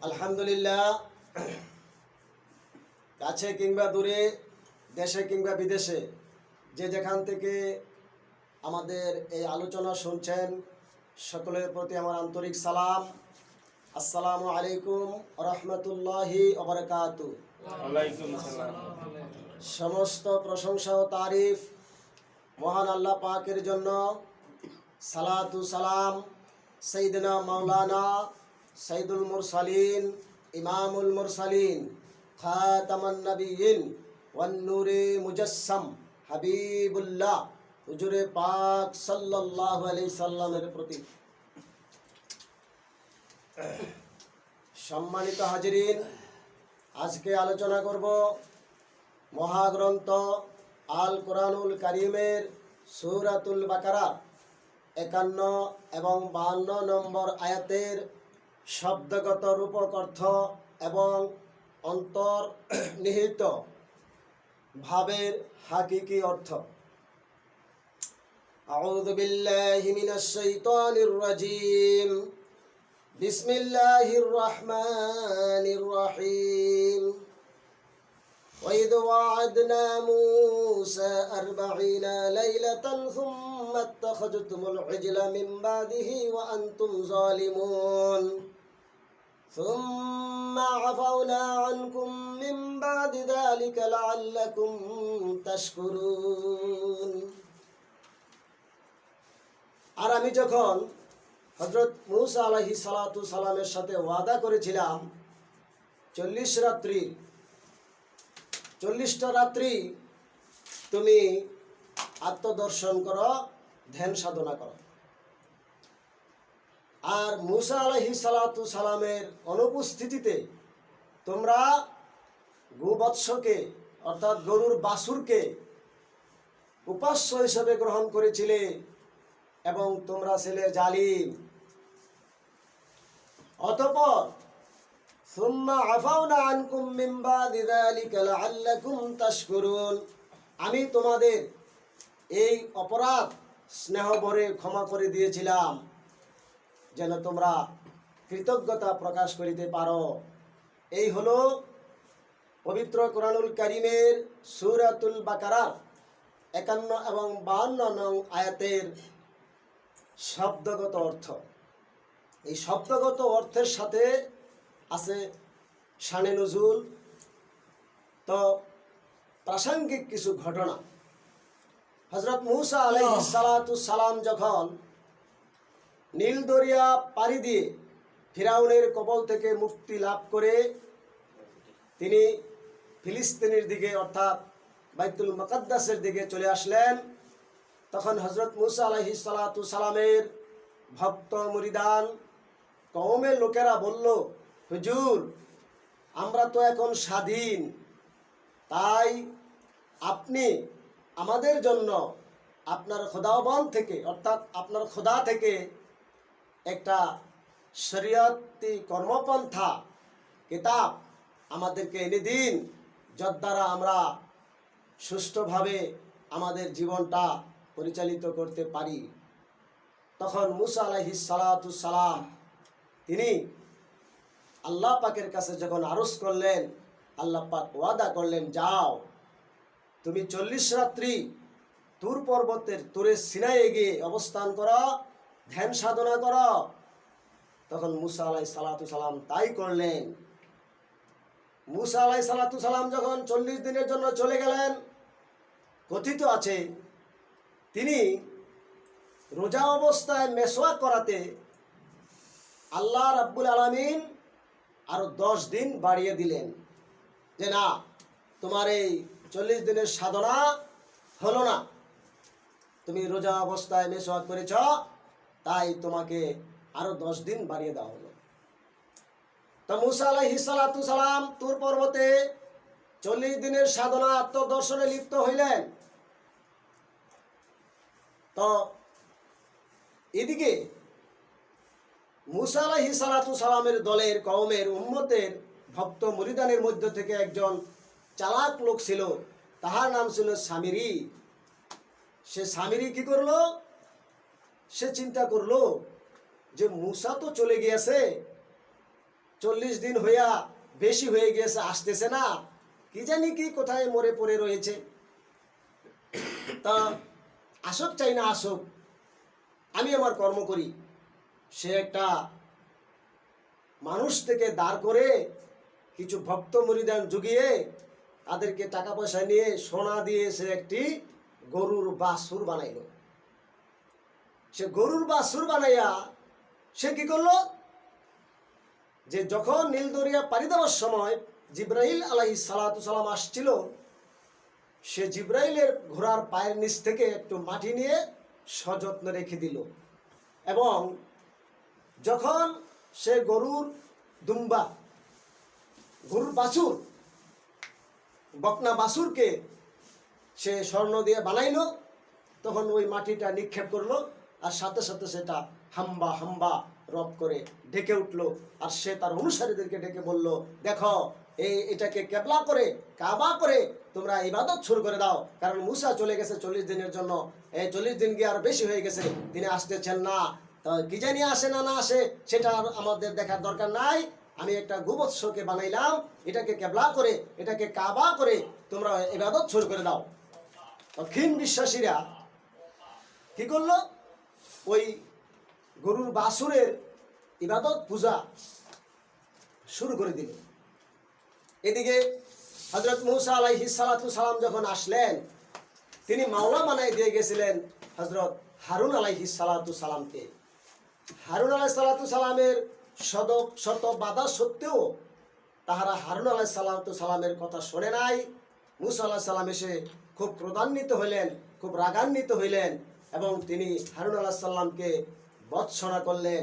আলহামদুলিল্লাহ, কাছে কিংবা দূরে, দেশে কিংবা বিদেশে, যে যেখান থেকে আমাদের এই আলোচনা শুনছেন, সকলের প্রতি আমার আন্তরিক সালাম। আসসালামু আলাইকুম রহমতুল্লাহি ওয়া বারাকাতুহু। ওয়ালাইকুম আসসালাম। সমস্ত প্রশংসা ও তারিফ মহান আল্লাহ পাকের জন্য। সালাতু সালাম সাইয়্যিদিনা মাওলানা সাইয়্যিদুল মুরসালিন, ইমামুল মুরসালিন, খাতামান নবিয়্যিন ওয়ান নূরে মুজাসসাম হাবিবুল্লাহ হুজুরে পাক সাল্লাল্লাহু আলাইহি সাল্লামের প্রতি। সম্মানিত হাজিরিন, আজকে আলোচনা করব মহাগ্রন্থ আল কোরআনুল কারীমের সূরাতুল বাকারা 51 এবং 52 নম্বর আয়াতের শব্দগত রূপক অর্থ এবং অন্তর্নিহিত ভাবের হাকিকি অর্থ। আউযু বিল্লাহি মিনাশ শাইতানির রাজীম। বিসমিল্লাহির রহমানির রহিম। وإذ وعدنا موسى 40 ليلة ثم اتخذتم العجل من بعده وأنتم ظالمون ثم عفونا عنكم من بعد ذلك لعلكم تشكرون। আর আমি যখন হযরত মূসা আলাইহিস সালাতু সালামের সাথে ওয়াদা করেছিলাম 40টা রাত্রি তুমি আত্মদর্শন করো, ধ্যান সাধনা করো। আর মূসা আলাইহিস সালাতু সালামের অনুপস্থিতিতে তোমরা গোবৎসকে অর্থাৎ গরুর বাছুরকে উপাস্য হিসেবে গ্রহণ করেছিলে এবং তোমরা ছিলে জালিম। অতঃপর সুম্মা আফাউনা আনকুম মিন বাদি যালিকা লাআল্লাকুম তাশকুরুন, আমি তোমাদের এই অপরাধ স্নেহ ভরে ক্ষমা করে দিয়েছিলাম যেন তোমরা কৃতজ্ঞতা প্রকাশ করিতে পারো। এই হলো পবিত্র কোরআনুল কারীমের সূরাতুল বাকারার 51 এবং 52 নং আয়াতের শব্দগত অর্থ। এই শব্দগত অর্থের সাথে আছে শানে নুজুল, তো প্রাসঙ্গিক কিছু ঘটনা। হযরত মূসা আলাইহিস সালাতু সালাম যখন নীল দরিয়া পাড়ি দিয়ে ফিরাউনের কবল থেকে মুক্তি লাভ করে তিনি ফিলিস্তিনের দিকে অর্থাৎ বাইতুল মুকাদ্দাসের দিকে চলে আসলেন, তখন হযরত মূসা আলাইহিস সালাতু সালামের ভক্ত মুরিদান কওমের লোকেরা বলল, হুজুর, আমরা তো এখন স্বাধীন, তাই আপনি আমাদের জন্য আপনার খোদাবন থেকে অর্থাৎ আপনার খোদা থেকে একটা শরীয়তি কর্মপন্থা কিতাব আমাদেরকে এনে দিন, যার দ্বারা আমরা সুষ্ঠুভাবে আমাদের জীবনটা পরিচালিত করতে পারি। তখন মূসা আলাইহিস সালাতু সালাম তিনি আল্লাহ পাকের কাছে যখন আরজ করলেন, আল্লাহ পাক ওয়াদা করলেন, যাও তুমি 40 রাত্রি তুর পর্বতের তুরে সিনাইয়ে গিয়ে অবস্থান করো, ধ্যান সাধনা করো। তখন মূসা আলাইহিস সালাতু সালাম তাই করলেন। মূসা আলাইহিস সালাতু সালাম যখন 40 দিনের জন্য চলে গেলেন, কথিত আছে তিনি রোজা অবস্থায় মেসওয়াক করাতে আল্লাহ রাব্বুল আলামিন আরো 10 দিন বাড়িয়ে দিলেন, যে না, তোমার এই 40 দিনের সাধনা হলো না, তুমি রোজা অবস্থায় মেসওয়াক করেছ, তাই তোমাকে আরো 10 দিন বাড়িয়ে দেওয়া হলো। তো মূসা আলাইহিস সালাতু সালাম তুর পর্বতে 40 দিনের সাধনা আত্মদর্শনে লিপ্ত হইলেন। তো এদিকে মূসা আলাইহিস সালাতু সালামের দলের কওমের উম্মতের ভক্ত মুরিদানের মধ্য থেকে একজন চালাক লোক ছিল, তাহার নাম ছিল সামিরি। সে সামিরি কি করলো? সে চিন্তা করলো যে মুসা তো চলে গিয়েছে, 40 দিন হইয়া বেশি হয়ে গিয়েছে, আসতেছে না, কি জানি কি কোথায় মরে পড়ে রয়েছে। তা আসুক চাই না আসুক, আমি আমার কর্ম করি। সে একটা মানুষ থেকে দাঁড় করে কিছু ভক্ত মুরিদান জুগিয়ে তাদেরকে টাকা পয়সা নিয়ে সোনা দিয়ে সে একটি গরুর বাছুর বানাইল। সে গরুর বাছুর বানাইয়া সে কি করলো, যে যখন নীল দরিয়া পাড়ি দেওয়ার সময় জিব্রাইল আলাইহিস সালাতু সালাম আসছিল, সে জিব্রাইলের ঘোড়ার পায়ের নিচ থেকে একটু মাটি নিয়ে সযত্নে রেখে দিল। এবং যখন সে গরুর দুম্বা, গরুর বাছুর, বকনা বাছুরকে সে স্বর্ণ দিয়ে বানাইলো, তখন ওই মাটিটা নিক্ষেপ করলো, আর সাথে সাথে সেটা হাম্বা হাম্বা রব করে ডেকে উঠলো। আর সে তার অনুসারীদেরকে ডেকে বলল, দেখো এটাকে কেবলা করে, কাবা করে তোমরা ইবাদত শুরু করে দাও, কারণ মুসা চলে গেছে 40 দিনের জন্য, এই 40 দিন গিয়ে আর বেশি হয়ে গেছে, তিনি আসতেছেন না। তো কি জানি আসে না না আসে সেটা আমাদের দেখার দরকার নাই। আমি একটা গোবৎসকে বানাইলাম, এটাকে কেবলা করে, এটাকে কাবা করে তোমরা ইবাদত শুরু করে দাও। ক্ষীণ বিশ্বাসীরা কি করলো, ওই গরুর বাছুরের ইবাদত পূজা শুরু করে দিল। এদিকে হযরত মুসা আলাইহিস সালাতু সালাম যখন আসলেন, তিনি মাওলা বানাই দিয়ে গেছিলেন হযরত হারুন আলাইহিস সালাতু সালামকে। হারুন আলাইহিস সালাতু সালামের শত বাধা সত্ত্বেও তাহারা হারুন আলাইহিস সালাতু সালামের কথা শোনে নাই। মুসা আলাইহিস সালাম এসে খুব ক্রোধান্বিত হইলেন, খুব রাগান্বিত হইলেন, এবং তিনি হারুন আলাইহিস সালামকে ভর্ৎসনা করলেন,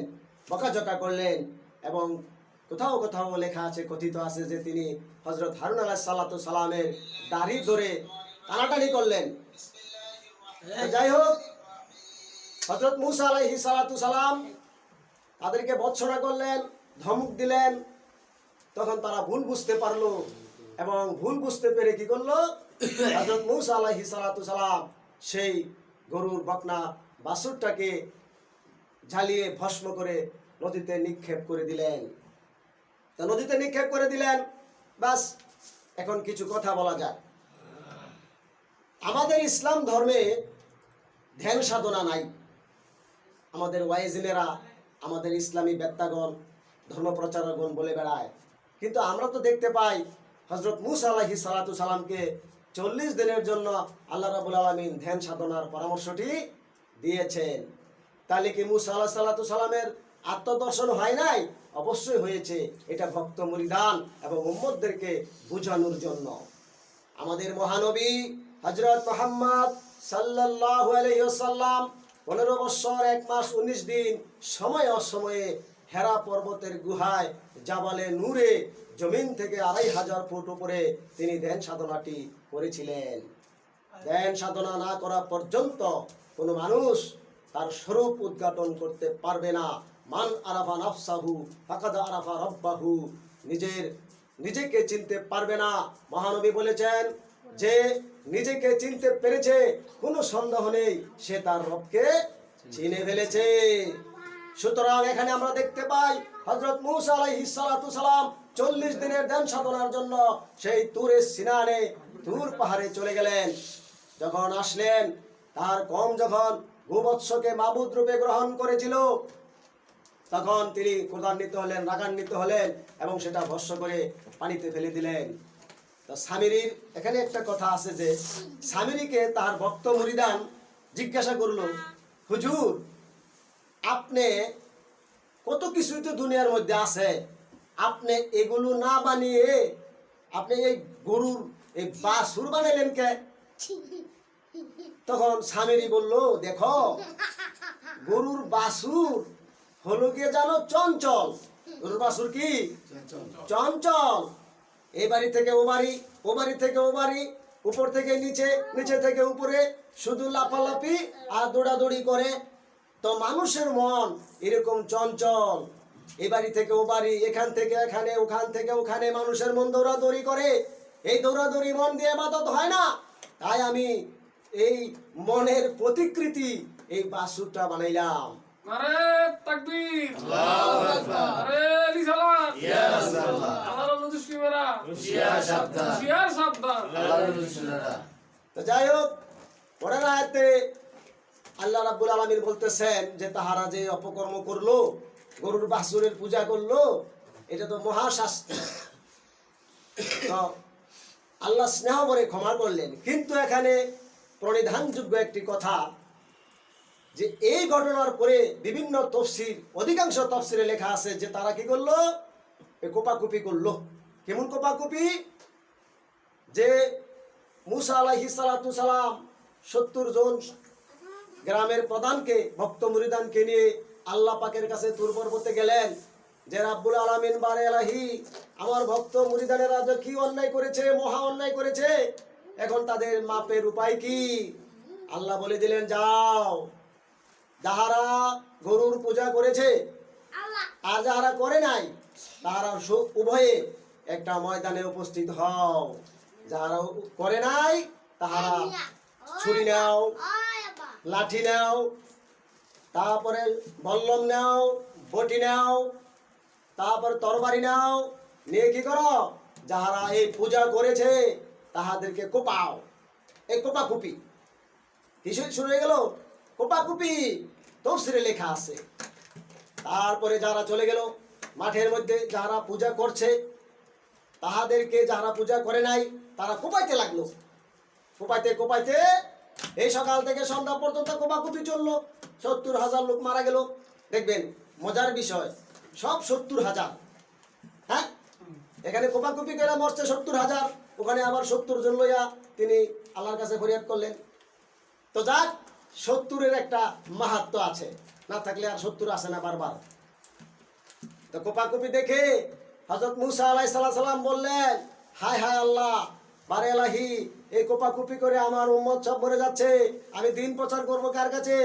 বকাঝকা করলেন। এবং কোথাও কোথাও লেখা আছে, কথিত আছে যে তিনি হযরত হারুন আলাইহিস সালাতু সালামের দাড়ি ধরে টানাটানি করলেন। যাই হোক, হযরত মুসা আলাইহিস সালাতু সালাম তাদেরকে ভর্ৎসনা করলেন, ধমক দিলেন। তখন তারা ভুল বুঝতে পারলো, এবং ভুল বুঝতে পেরে কি করলো, হযরত মুসা আলাইহিস সালাতু সালাম সেই গরুর বকনা বাছুরটাকে জ্বালিয়ে ভস্ম করে নদীতে নিক্ষেপ করে দিলেন। তা নদীতে নিক্ষেপ করে দিলেন, বাস। এখন কিছু কথা বলা যায়। আমাদের ইসলাম ধর্মে ধ্যান সাধনা নাই। আমাদের ওয়াইজিনেরা, আমাদের ইসলামী বেত্তাগণ, ধর্মপ্রচারকগণ বলে বেড়ায়, কিন্তু আমরা তো দেখতে পাই হযরত মুসা আলাইহিস সালাতু সালামকে 40 দিনের জন্য আল্লাহ রাব্বুল আলামিন ধ্যান সাধনার পরামর্শটি দিয়েছেন। তাহলে কি মুসা আলাইহিস সালাতু সালামের আত্মদর্শন হয় নাই? অবশ্যই হয়েছে। এটা ভক্ত মুরিদান এবং উম্মতদেরকে বোঝানোর জন্য। আমাদের মহানবী হযরত মুহাম্মদ সাল্লাল্লাহু আলাইহি ওয়াসাল্লাম 15 বছর 1 মাস 19 দিন সময়ে অসময়ে হেরা পর্বতের গুহায় জাবালে নূরে জমিন থেকে 2500 ফুট উপরে তিনি ধ্যান সাধনাটি করেছিলেন। ধ্যান সাধনা না করা পর্যন্ত কোনো মানুষ তার স্বরূপ উদ্ঘাটন করতে পারবে না। মান আরাফা নাফসাহু ফাকাদ আরাফা রাব্বাহু, নিজেকে চিনতে পারবে না। মহানবী বলেছেন, যে নিজেকে চিনতে পেরেছে কোনো সন্দেহ নেই সে তার রবকে চিনে ফেলেছে। সুতরাং এখানে আমরা দেখতে পাই হযরত মুসা আলাইহিস সালাতু সালাম 40 দিনের ধ্যান সাধনার জন্য সেই তুরে সিনানে, তুর পাহাড়ে চলে গেলেন। যখন আসলেন, তার কম যখন গোবৎসকে মাবুদ রূপে গ্রহণ করেছিল, তখন তিনি ক্রোধান্বিত হলেন, রাগান্বিত হলেন, এবং সেটা ভস্ম করে পানিতে ফেলে দিলেন। তো সামিরির এখানে একটা কথা আছে যে সামিরিকে তার ভক্ত মুরিদান জিজ্ঞাসা করলো, হুজুর আপনি কত কিছুই তো দুনিয়ার মধ্যে আছে, আপনি এগুলো না বানিয়ে আপনি এই গরুর এই বাছুর বানাইলেন কে? তখন সামিরি বলল, দেখো গরুর বাছুর হলো গিয়ে জানো চঞ্চল। গরুর বাছুর কি চঞ্চল, এই বাড়ি থেকে ও বাড়ি, ও বাড়ি থেকে ও বাড়ি, উপর থেকে নিচে, নিচে থেকে উপরে, শুধু লাফালাফি আর দৌড়াদৌড়ি করে। তো মানুষের মন এরকম চঞ্চল, এই বাড়ি থেকে ও বাড়ি, এখান থেকে এখানে, ওখান থেকে ওখানে মানুষের মন দৌড়াদৌড়ি করে। এই দৌড়াদৌড়ি মন দিয়ে ইবাদত হয় না। তাই আমি এই মনের প্রতিকৃতি এই বাছুরটা বানাইলাম। নারে তাকবীর, আল্লাহু আকবার। নারে রিসালাত, ইয়া রাসূলুল্লাহ। আল্লাহর দুশমনেরা হুঁশিয়ার সাবধান। হুঁশিয়ার সাবধান। আল্লাহর দুশমনেরা। তো যাই হোক, পরের আয়াতে আল্লাহ রাব্বুল আলামিন বলতেছেন যে তাহারা যে অপকর্ম করলো, গরুর বাছুরের পূজা করলো, এটা তো মহাশাস্তি। তো আল্লাহ স্নেহ করে ক্ষমা করলেন, কিন্তু এখানে প্রণিধানযোগ্য একটি কথা যে এই ঘটনার পরে বিভিন্ন তফসির, অধিকাংশ তফসিরে লেখা আছে যে তারা কি করলো, কোপাকুপি করলো। কেমন কোপাকুপি? যে মুসা আলাইহিস সালাতু সালাম 70 জন গ্রামের প্রধানকে, ভক্ত মুরিদানকে নিয়ে আল্লাহ পাকের কাছে তুর পর্বতে গেলেন যে রাব্বুল আলামিন বারে এলাহি, আমার ভক্ত মুরিদানেরা যে কি অন্যায় করেছে, মহা অন্যায় করেছে, এখন তাদের মাপের উপায় কি? আল্লাহ বলে দিলেন, যাও, যাহারা গরুর পূজা করেছে আর যাহারা করে নাই তাহারা উভয়ে একটা ময়দানে উপস্থিত হও। যাহারা করে নাই তাহারা ছুরি নাও, লাঠি নাও, তারপরে বল্লম নাও, বটি নাও, তারপরে তরবারি নাও, নিয়ে কি করো, যাহারা এই পূজা করেছে তাহাদেরকে কোপাও। এই কোপাকুপি কিছু শুরু হয়ে গেল, কোপাকুপি তফসিরে লেখা আছে। তারপরে যারা চলে গেল মাঠের মধ্যে, যারা পূজা করছে তাহাদেরকে, যারা পূজা করে নাই তারা কোপাইতে লাগলো। কোপাইতে কোপাইতে এই সকাল থেকে সন্ধ্যা পর্যন্ত কোপাকুপি চললো। 70,000 লোক মারা গেল। দেখবেন মজার বিষয়, সব 70,000। হ্যাঁ, এখানে কোপাকুপি করে মরছে 70,000, ওখানে আবার 70 জন লইয়া তিনি আল্লাহর কাছে ফরিয়াদ করলেন। তো যাক, 70-এর একটা মাহাত্ম্য আছে, না থাকলে আর 70 আসে না বারবার। তো কোপাকুপি দেখে হযরত মুসা আলাইহিস সালাম বললেন, হায় হায় আল্লাহ, বারে এলাহি, এই কোপাকুপি করে আমার উম্মত সব মরে যাচ্ছে, আমি দিন প্রচার করব কার কাছে?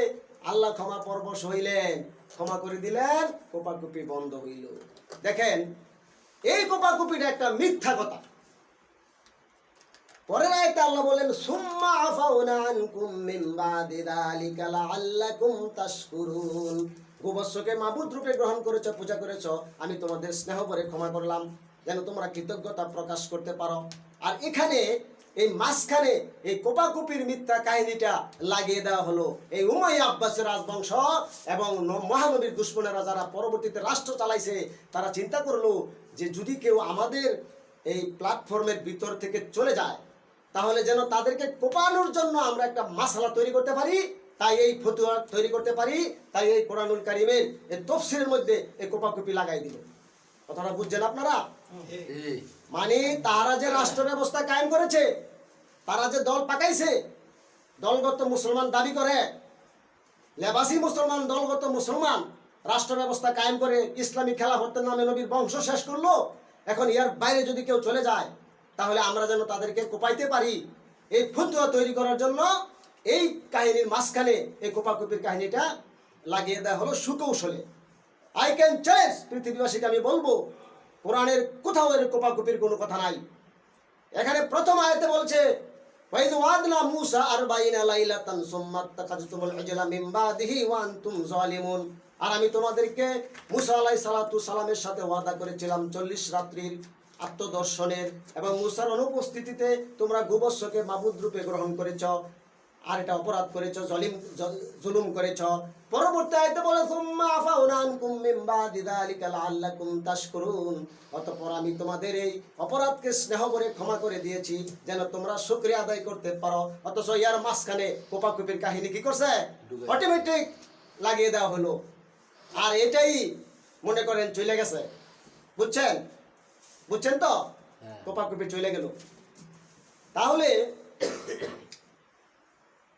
আল্লাহ ক্ষমা পরবশ হইলেন, ক্ষমা করে দিলেন, কোপাকুপি বন্ধ হইল। দেখেন, এই কোপাকুপিটা একটা মিথ্যা কথা। পরের আয়াতে আল্লাহ বলেন, সুম্মা আফাউনা আনকুম মিন বাদি যালিকা লাআল্লাকুম তাশকুরুন। গোবৎসকে মাবুদ রূপে গ্রহণ করেছো, পূজা করেছো, আমি তোমাদের স্নেহ করে ক্ষমা করলাম, যেন তোমরা কৃতজ্ঞতা প্রকাশ করতে পারো। আর এখানে এই মাঝখানে এই কোপাকুপির মিথ্যা কাহিনীটা লাগিয়ে দেওয়া হলো। এই উমাইয়া আব্বাসের রাজবংশ এবং মহানবীর দুশমনেরা যারা পরবর্তীতে রাষ্ট্র চালাইছে, তারা চিন্তা করলো যে যদি কেউ আমাদের এই প্ল্যাটফর্মের ভিতর থেকে চলে যায়, তাহলে যেন তাদেরকে কোপানোর জন্য আমরা একটা মাসালা তৈরি করতে পারি, তাই এই ফতুয়া তৈরি করতে পারি, তাই এই কোরআনুল কারীমের এই তফসিরের মধ্যে এই কোপাকুপি লাগাই দিল। কথাটা বুঝছেন আপনারা? মানে তারা যে রাষ্ট্র ব্যবস্থা কায়েম করেছে, তারা যে দল পাকাইছে, দলগত মুসলমান দাবি করে, লেবাসি মুসলমান, দলগত মুসলমান রাষ্ট্র ব্যবস্থা কায়েম করে ইসলামী খেলাফতের নামে নবীর বংশ শেষ করলো। এখন এর বাইরে যদি কেউ চলে যায়, তাহলে আমরা যেন তাদেরকে কোপাইতে পারি, এই ফতুয়া তৈরি করার জন্য এই কাহিনীর মাঝখানে এই কোপাকুপির কাহিনীটা লাগিয়ে দেওয়া হলো সুকৌশলে। আই ক্যান চ্যালেঞ্জ, পৃথিবীবাসীকে আমি বলবো, কোরআনের কোথাও এর কোপাকুপির কোনো কথা নাই। এখানে প্রথম আয়াতে বলছে, ওয়াইজ ওয়াদনা মুসা 40 লাইলাতান সুম্মা তাখাযতুমুল ইজলা মিন বাদিহি ওয়া আনতুম যালিমুন। আর আমি তোমাদেরকে মুসা আলাইহিস সালাতু সালামের সাথে ওয়াদা করেছিলাম 40 রাত্রির আত্মদর্শনের, এবং মুসার অনুপস্থিতিতে তোমরা গোবৎসকে মাবুদ রূপে গ্রহণ করেছ, আর এটা অপরাধ করেছ, জুলুম করেছ। পরবর্তী আয়াতে বলে, সুম্মা আফাউনা আনকুম মিন বাদি যালিকা লাআল্লাকুম তাশকুরুন। অতঃপর আমি তোমাদের এই অপরাধকে স্নেহ করে ক্ষমা করে দিয়েছি, যেন তোমরা শুকরিয়া আদায় করতে পারো। অথচ ইয়ার মাঝখানে কোপাকুপির কাহিনী কি করছে? অটোমেটিক লাগিয়ে দেওয়া হলো। আর এটাই মনে করেন চলে গেছে। বুঝছেন? বুঝছেন তো? কোপাকুপি চলে গেল। তাহলে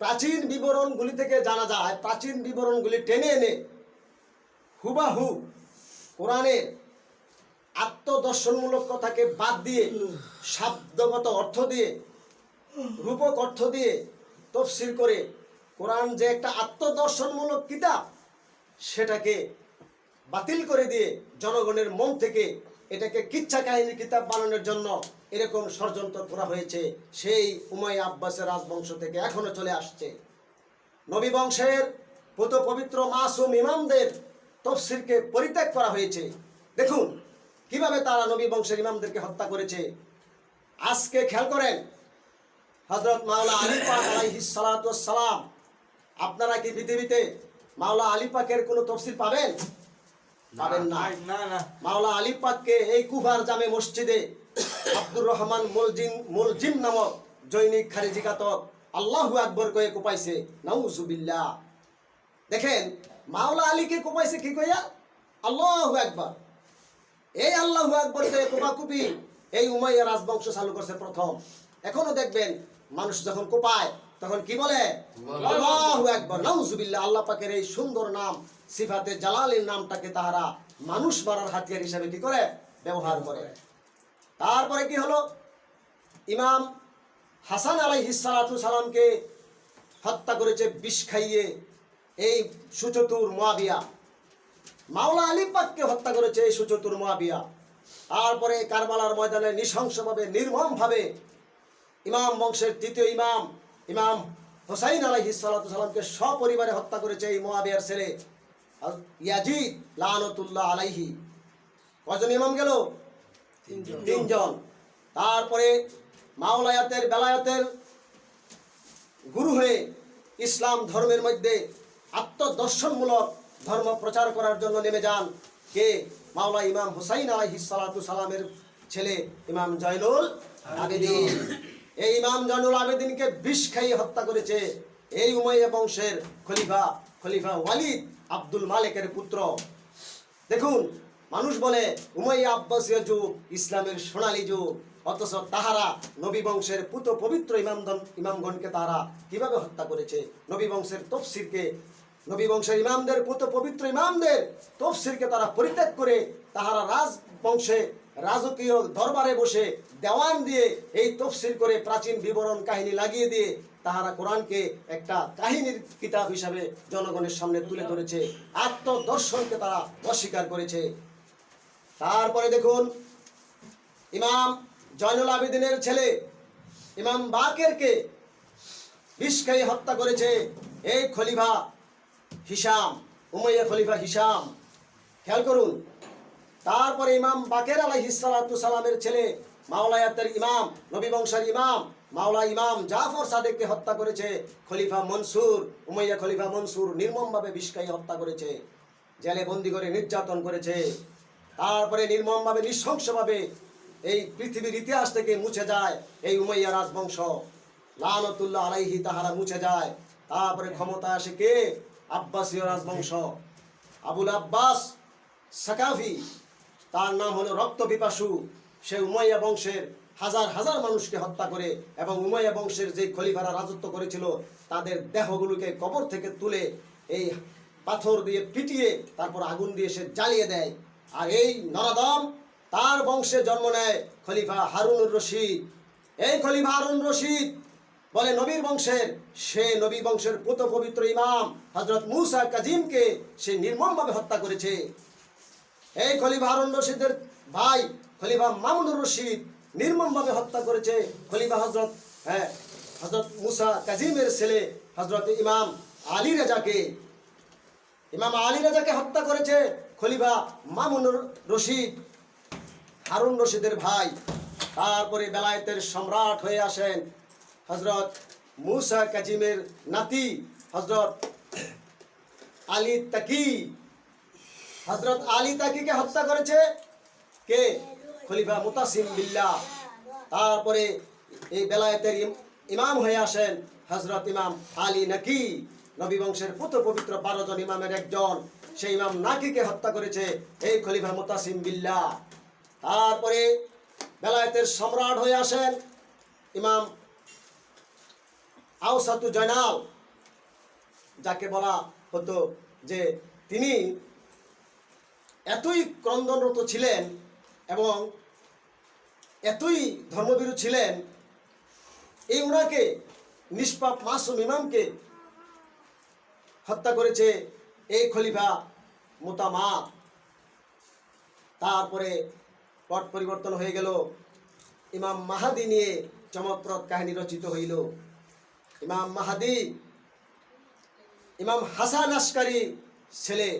প্রাচীন বিবরণগুলি থেকে জানা যায়, প্রাচীন বিবরণগুলি টেনে এনে হুবাহু কোরআনের আত্মদর্শনমূলক কথাকে বাদ দিয়ে, শব্দগত অর্থ দিয়ে, রূপক অর্থ দিয়ে তফসির করে কোরআন যে একটা আত্মদর্শনমূলক কিতাব, সেটাকে বাতিল করে দিয়ে জনগণের মন থেকে এটাকে কিচ্ছা কাহিনী কিতাব বানানোর জন্য এরকম ষড়যন্ত্র করা হয়েছে। সেই উমাইয়া আব্বাসের রাজবংশ থেকে এখনো চলে আসছে। নবী বংশের পুত পবিত্র মাসুম ইমামদের তফসিরকে পরিত্যাগ করা হয়েছে। দেখুন কিভাবে তারা নবী বংশের ইমামদেরকে হত্যা করেছে। আজকে খেয়াল করেন, হযরত মাওলা আলী পাক আলাইহিস সালাতু ওয়াস সালাম, আপনারা কি পৃথিবীতে মাওলা আলী পাকের কোনো তফসির পাবেন? পাবেন না। মাওলা আলী পাককে এই কুফার জামে মসজিদে আব্দুর রহমান মুলজিম নামক জৈনিক খারিজি কাতক আল্লাহু আকবর কয়ে কোপাইছে, নাউজুবিল্লাহ। দেখেন মাওলা আলীকে কোপাইছে কি কইয়া? আল্লাহু আকবার। এই আল্লাহু আকবর কয়ে কোপাকুপি এই উমাইয়া রাজবংশ চালু করছে প্রথম। এখনো দেখবেন মানুষ যখন কোপায় তখন কি বলে? আল্লাহু আকবার, নাউজুবিল্লাহ। আল্লাহ পাকের এই সুন্দর নাম সিফাতে জালালের নামটাকে তাহারা মানুষ মারার হাতিয়ার হিসেবে কি করে ব্যবহার করে। তারপরে কি হলো? ইমাম হাসান আলাইহিস সালাতু সালামকে হত্যা করেছে বিষ খাইয়ে এই সুচতুর মুয়াবিয়া। মাওলা আলী পাককে হত্যা করেছে এই সুচতুর মুয়াবিয়া। তারপরে কারবালার ময়দানে নৃশংসভাবে নির্মমভাবে ইমাম বংশের তৃতীয় ইমাম ইমাম হুসাইন আলাইহিস সালাতু সালামকে সপরিবারে হত্যা করেছে এই মুয়াবিয়ার ছেলে ইয়াজিদ লাআনাতুল্লাহ আলাইহি। কয়জন ইমাম গেল? তিনজন। তারপরে মাওলায়াতের বেলায়াতের গুরু হয়ে ইসলাম ধর্মের মধ্যে আত্মদর্শনমূলক ধর্ম প্রচার করার জন্য নেমে যান কে? মাওলা ইমাম হুসাইন আলাইহিস সালাতু সালামের ছেলে ইমাম জয়নুল আবেদিন। এই ইমাম জয়নুল আবেদিনকে বিষ খাইয়ে হত্যা করেছে এই উমাইয়া বংশের খলিফা ওয়ালিদ আব্দুল মালিকের পুত্র। দেখুন মানুষ বলে উমাইয়া আব্বাসীয় যুগ ইসলামের সোনালী যুগ, অথচ তাহারা নবী বংশের পুত পবিত্র ইমামগণকে তাহারা কিভাবে হত্যা করেছে। নবী বংশের তফসিরকে, নবী বংশের ইমামদের পুত পবিত্র ইমামদের তফসিরকে তারা পরিত্যাগ করে তাহারা রাজবংশে রাজকীয় দরবারে বসে দেওয়ান দিয়ে এই তফসির করে প্রাচীন বিবরণ কাহিনী লাগিয়ে দিয়ে তাহারা কোরআনকে একটা কাহিনীর কিতাব হিসাবে জনগণের সামনে তুলে ধরেছে। আত্মদর্শনকে তারা অস্বীকার করেছে। তারপরে দেখুন ইমাম জয়নুল আবেদিনের ছেলে ইমাম বাকেরকে বিষ খাইয়ে হত্যা করেছে এই খলিফা হিশাম, উমাইয়া খলিফা হিশাম। খেয়াল করুন। তারপরে ইমাম বাকের আলাইহিস সালাতু সালামের ছেলে মাওলায়াতের ইমাম, নবী বংশের ইমাম মাওলা ইমাম জাফর সাদেককে হত্যা করেছে খলিফা মনসুর, উমাইয়া খলিফা মনসুর নির্মমভাবে বিষ খাইয়ে হত্যা করেছে, জেলে বন্দি করে নির্যাতন করেছে। তারপরে নির্মমভাবে নৃশংসভাবে এই পৃথিবীর ইতিহাস থেকে মুছে যায় এই উমাইয়া রাজবংশ, লাআনাতুল্লাহ আলাইহি, তাহারা মুছে যায়। তারপরে ক্ষমতা আসে কে? আব্বাসীয় রাজবংশ, আবুল আব্বাস সাকাফি, তার নাম হলো রক্ত পিপাসু। সে উমাইয়া বংশের হাজার হাজার মানুষকে হত্যা করে এবং উমাইয়া বংশের যে খলিফারা রাজত্ব করেছিল তাদের দেহগুলোকে কবর থেকে তুলে এই পাথর দিয়ে পিটিয়ে তারপর আগুন দিয়ে সে জ্বালিয়ে দেয়। আর এই নরাদম তার বংশে জন্ম নেয় খলিফা হারুনুর রশিদ। এই খলিফা হারুন রশিদ বলে নবীর বংশের, সে নবী বংশের পুত পবিত্র ইমাম হযরত মূসা কাজিমকে সে নির্মমভাবে হত্যা করেছে। এই খলিফা হারুন রশিদের ভাই খলিফা মামুনুর রশিদ নির্মমভাবে হত্যা করেছে খলিফা হযরত মূসা কাজিমের ছেলে হযরত ইমাম আলী রাজাকে। ইমাম আলী রাজাকে হত্যা করেছে খলিফা মামুনুর রশিদ, হারুন রশিদের ভাই। তারপরে বেলায়েতের সম্রাট হয়ে আসেন হযরত মূসা কাজিমের নাতি হযরত আলী তাকি। হযরত আলী তাকিকে হত্যা করেছে কে? খলিফা মুতাসিম বিল্লাহ। তারপরে এই বেলায়েতের ইমাম হয়ে আসেন হযরত ইমাম আলী নাকি, নবী বংশের পুত পবিত্র 12 জন ইমামের একজন। সেই ইমাম নাকিকে হত্যা করেছে এই খলিফা মুতাসিম বিল্লাহ। তারপরে বেলায়েতের সম্রাট হয়ে আসেন ইমাম আওসাতু জয়নাল, যাকে বলা হতো যে তিনি এতই ক্রন্দনরত ছিলেন এবং এতই ধর্মভীরু ছিলেন, এই উনাকে নিষ্পাপ মাসুম ইমামকে হত্যা করেছে এই খলিফা মুতামা। তারপরে পট পরিবর্তন হয়ে গেল, ইমাম মাহাদি নিয়ে চমকপ্রদ কাহিনী রচিত হইল। ইমাম মাহাদি ইমাম হাসান আশকারি ছেলে,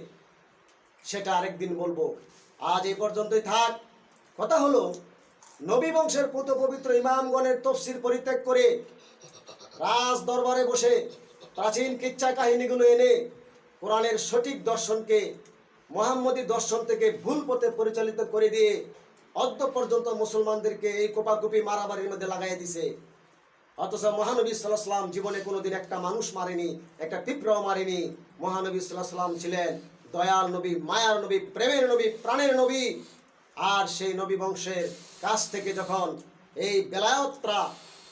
সেটা আরেকদিন বলবো। আজ এই পর্যন্তই থাক। কথা হলো, নবী বংশের পুত পবিত্র ইমামগণের তফসির পরিত্যাগ করে রাজ দরবারে বসে প্রাচীন কিচ্ছা কাহিনীগুলো এনে কোরআনের সঠিক দর্শনকে মোহাম্মদী দর্শন থেকে ভুল পথে পরিচালিত করে দিয়ে অদ্য পর্যন্ত মুসলমানদেরকে এই কোপাকুপি মারামারির মধ্যে লাগাই দিছে। অথচ মহানবী সাল্লাল্লাহু আলাইহি সাল্লাম জীবনে কোনোদিন একটা মানুষ মারেনি, একটা পিঁপড়াও মারেনি। মহানবী সাল্লাল্লাহু আলাইহি সাল্লাম ছিলেন দয়াল নবী, মায়ার নবী, প্রেমের নবী, প্রাণের নবী। আর সেই নবী বংশের কাছ থেকে যখন এই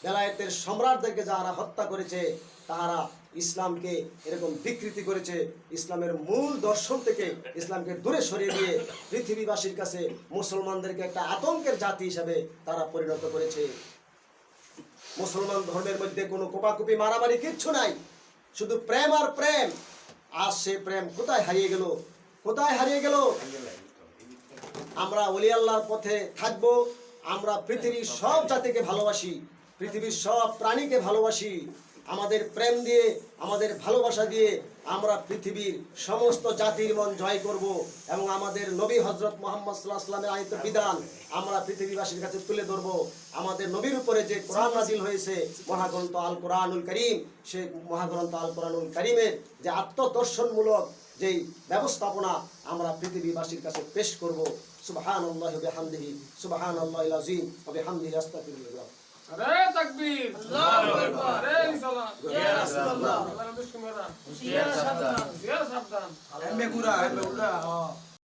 বেলায়েতের সম্রাটদেরকে যারা হত্যা করেছে, তাহারা ইসলামকে এরকম বিকৃতি করেছে, ইসলামের মূল দর্শন থেকে ইসলামকে দূরে সরিয়ে দিয়ে পৃথিবীবাসীর কাছে মুসলমানদেরকে একটা আতঙ্কের জাতি হিসাবে তারা পরিণত করেছে। মুসলমান ধর্মের মধ্যে কোনো কোপাকুপি মারামারি কিচ্ছু নাই, শুধু প্রেম আর প্রেম। আজ সে প্রেম কোথায় হারিয়ে গেল? কোথায় হারিয়ে গেল? আমরা ওলি আল্লাহর পথে থাকবো, আমরা পৃথিবীর সব জাতিকে ভালোবাসি, পৃথিবীর সব প্রাণীকে ভালোবাসি। আমাদের প্রেম দিয়ে, আমাদের ভালোবাসা দিয়ে আমরা পৃথিবীর সমস্ত জাতির মন জয় করব এবং আমাদের নবী হযরত মুহাম্মদ সাল্লাল্লাহু আলাইহি ওয়াসাল্লামের আনিত বিধান আমরা পৃথিবীবাসীর কাছে তুলে ধরব। আমাদের নবীর উপরে যে কোরআন নাজিল হয়েছে, মহাগ্রন্থ আল কোরআনুল কারীম, সেই মহাগ্রন্থ আল কোরআনুল কারীমের যে আত্মদর্শনমূলক যেই ব্যবস্থাপনা আমরা পৃথিবীবাসীর কাছে পেশ করব। সুবহানাল্লাহি ওয়া বিহামদিহি, সুবহানাল্লাহিল আযীম ওয়া বিহামদিহি, আস্তাগফিরুল্লাহ। আরে তাকবীর, আল্লাহু আকবার। আরে রিসালাত, ইয়া রাসূলুল্লাহ। আল্লাহর দুশমনরা, হুঁশিয়ার সাবধান। হুঁশিয়ার সাবধান। Embe cura, embe cura.